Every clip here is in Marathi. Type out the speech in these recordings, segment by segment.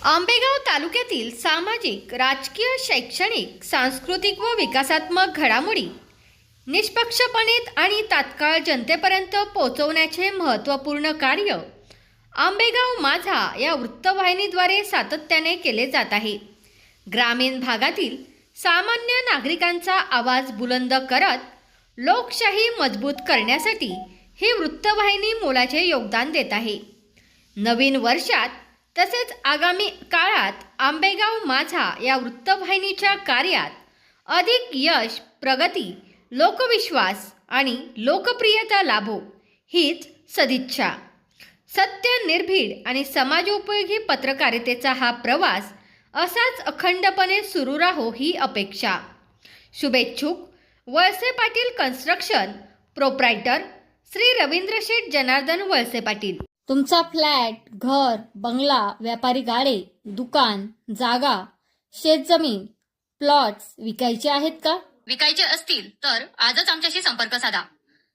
आंबेगाव तालुक्यातील सामाजिक, राजकीय, शैक्षणिक, सांस्कृतिक व विकासात्मक घडामोडी निष्पक्षपणे आणि तात्काळ जनतेपर्यंत पोहोचवण्याचे महत्त्वपूर्ण कार्य आंबेगाव माझा या वृत्तवाहिनीद्वारे सातत्याने केले जात आहे. ग्रामीण भागातील सामान्य नागरिकांचा आवाज बुलंद करत लोकशाही मजबूत करण्यासाठी ही वृत्तवाहिनी मोलाचे योगदान देत आहे. नवीन वर्षात तसेच आगामी काळात आंबेगाव माझा या वृत्तवाहिनीच्या कार्यात अधिक यश, प्रगती, लोकविश्वास आणि लोकप्रियता लाभो हीच सदिच्छा. सत्य, निर्भीड आणि समाजोपयोगी पत्रकारितेचा हा प्रवास असाच अखंडपणे सुरू राहो ही अपेक्षा. शुभेच्छुक वळसे पाटील कन्स्ट्रक्शन प्रोप्रायटर श्री रवींद्र शेठ जनार्दन वळसे पाटील. तुमचा फ्लॅट, घर, बंगला, व्यापारी गाडे, दुकान, जागा, शेतजमीन, प्लॉट्स विकायचे आहेत का? विकायचे असतील तर आजच आमच्याशी संपर्क साधा.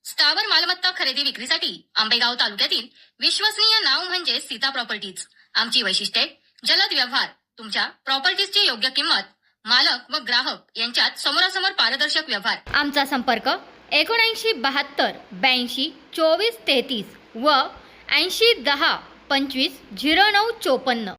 स्थावर मालमत्ता खरेदी विक्रीसाठी आंबेगाव तालुक्यातील विश्वसनीय नाव म्हणजे सीता प्रॉपर्टीज. आमची वैशिष्ट्ये: जलद व्यवहार, तुमच्या प्रॉपर्टीजची योग्य किंमत, मालक व ग्राहक यांच्यात समोरासमोर पारदर्शक व्यवहार. आमचा संपर्क 7972 82 24 33 व 80 10 25 09 54.